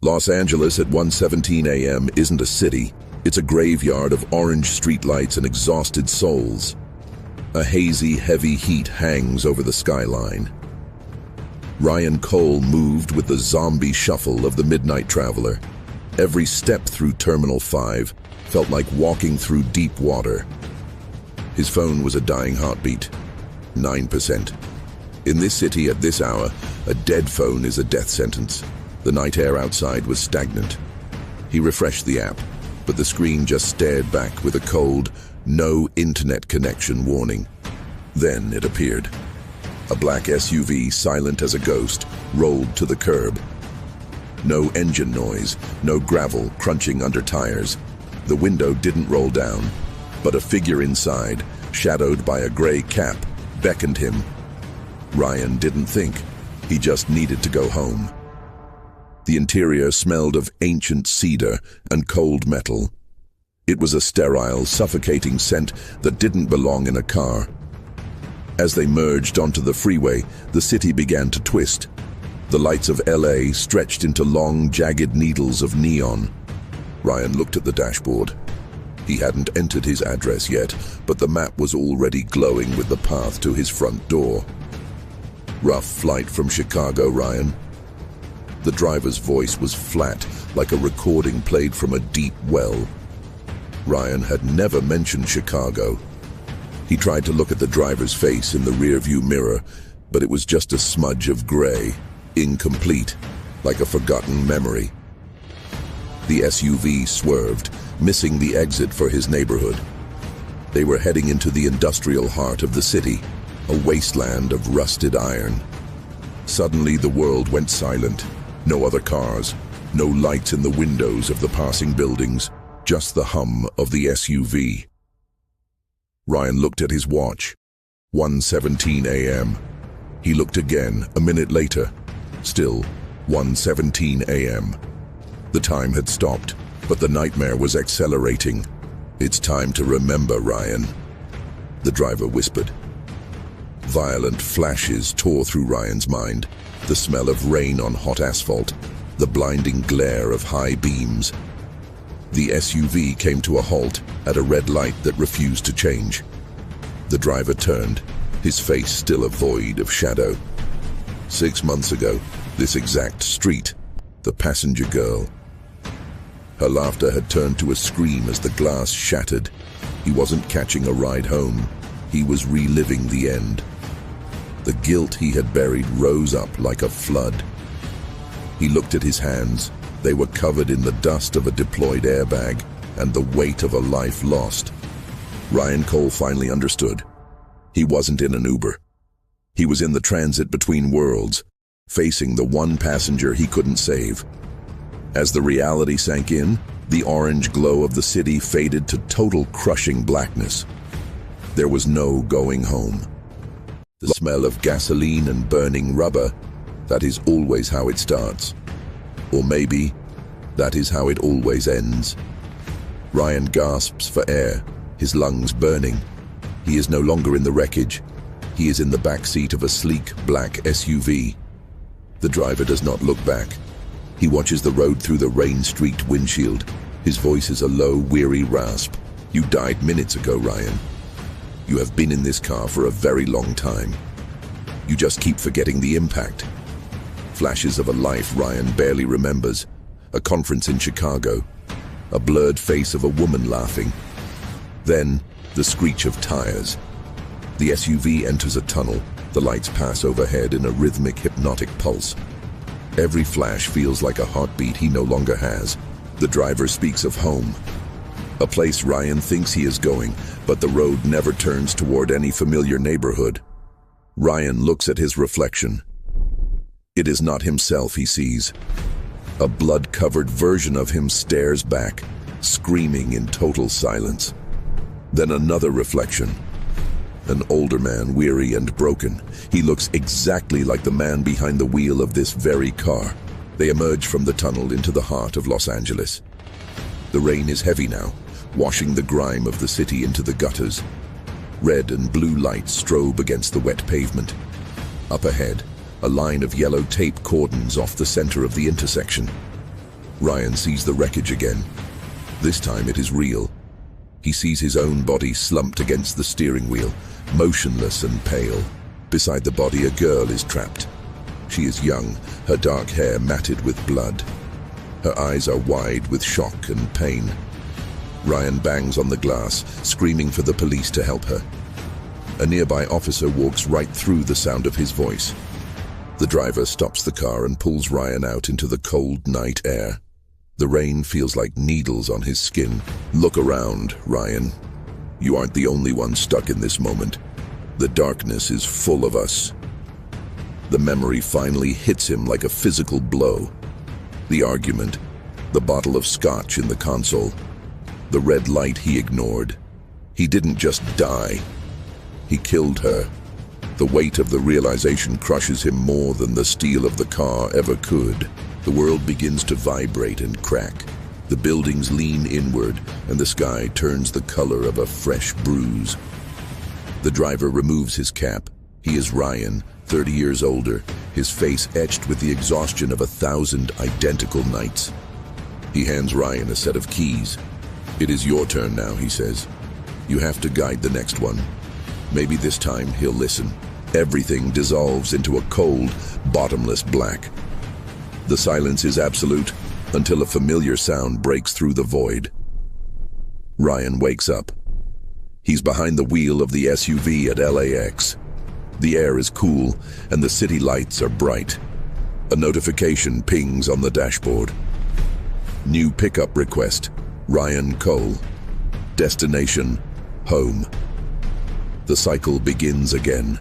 Los Angeles at 1:17 a.m. isn't a city. It's a graveyard of orange streetlights and exhausted souls. A hazy, heavy heat hangs over the skyline. Ryan Cole moved with the zombie shuffle of the midnight traveler. Every step through Terminal 5 felt like walking through deep water. His phone was a dying heartbeat. 9%. In this city at this hour, a dead phone is a death sentence. The night air outside was stagnant. He refreshed the app, but the screen just stared back with a cold, no internet connection warning. Then it appeared. A black SUV, silent as a ghost, rolled to the curb. No engine noise, no gravel crunching under tires. The window didn't roll down, but a figure inside, shadowed by a gray cap, beckoned him. Ryan didn't think. He just needed to go home. The interior smelled of ancient cedar and cold metal. It was a sterile, suffocating scent that didn't belong in a car. As they merged onto the freeway, the city began to twist. The lights of LA stretched into long, jagged needles of neon. Ryan looked at the dashboard. He hadn't entered his address yet, but the map was already glowing with the path to his front door. Rough flight from Chicago, Ryan. The driver's voice was flat, like a recording played from a deep well. Ryan had never mentioned Chicago. He tried to look at the driver's face in the rearview mirror, but it was just a smudge of gray, incomplete, like a forgotten memory. The SUV swerved, missing the exit for his neighborhood. They were heading into the industrial heart of the city, a wasteland of rusted iron. Suddenly the world went silent. No other cars, no lights in the windows of the passing buildings, just the hum of the SUV. Ryan looked at his watch. 1:17 a.m. He looked again a minute later. Still 1:17 a.m. The time had stopped, but the nightmare was accelerating. "It's time to remember, Ryan," the driver whispered. Violent flashes tore through Ryan's mind. The smell of rain on hot asphalt, the blinding glare of high beams. The SUV came to a halt at a red light that refused to change. The driver turned, his face still a void of shadow. 6 months ago, this exact street, the passenger girl. Her laughter had turned to a scream as the glass shattered. He wasn't catching a ride home. He was reliving the end. The guilt he had buried rose up like a flood. He looked at his hands. They were covered in the dust of a deployed airbag and the weight of a life lost. Ryan Cole finally understood. He wasn't in an Uber. He was in the transit between worlds, facing the one passenger he couldn't save. As the reality sank in, the orange glow of the city faded to total crushing blackness. There was no going home. The smell of gasoline and burning rubber, that is always how it starts. Or maybe, that is how it always ends. Ryan gasps for air, his lungs burning. He is no longer in the wreckage. He is in the back seat of a sleek, black SUV. The driver does not look back. He watches the road through the rain-streaked windshield. His voice is a low, weary rasp. "You died minutes ago, Ryan. You have been in this car for a very long time. You just keep forgetting the impact." Flashes of a life Ryan barely remembers. A conference in Chicago. A blurred face of a woman laughing. Then, the screech of tires. The SUV enters a tunnel. The lights pass overhead in a rhythmic, hypnotic pulse. Every flash feels like a heartbeat he no longer has. The driver speaks of home. A place Ryan thinks he is going, but the road never turns toward any familiar neighborhood. Ryan looks at his reflection. It is not himself he sees. A blood-covered version of him stares back, screaming in total silence. Then another reflection. An older man, weary and broken. He looks exactly like the man behind the wheel of this very car. They emerge from the tunnel into the heart of Los Angeles. The rain is heavy now, washing the grime of the city into the gutters. Red and blue lights strobe against the wet pavement. Up ahead, a line of yellow tape cordons off the center of the intersection. Ryan sees the wreckage again. This time it is real. He sees his own body slumped against the steering wheel, motionless and pale. Beside the body, a girl is trapped. She is young, her dark hair matted with blood. Her eyes are wide with shock and pain. Ryan bangs on the glass, screaming for the police to help her. A nearby officer walks right through the sound of his voice. The driver stops the car and pulls Ryan out into the cold night air. The rain feels like needles on his skin. Look around, Ryan. You aren't the only one stuck in this moment. The darkness is full of us. The memory finally hits him like a physical blow. The argument, the bottle of scotch in the console, the red light he ignored. He didn't just die. He killed her. The weight of the realization crushes him more than the steel of the car ever could. The world begins to vibrate and crack. The buildings lean inward, and the sky turns the color of a fresh bruise. The driver removes his cap. He is Ryan, 30 years older, his face etched with the exhaustion of 1,000 identical nights. He hands Ryan a set of keys. "It is your turn now," he says. "You have to guide the next one." Maybe this time he'll listen. Everything dissolves into a cold, bottomless black. The silence is absolute until a familiar sound breaks through the void. Ryan wakes up. He's behind the wheel of the SUV at LAX. The air is cool and the city lights are bright. A notification pings on the dashboard. New pickup request, Ryan Cole. Destination, home. The cycle begins again.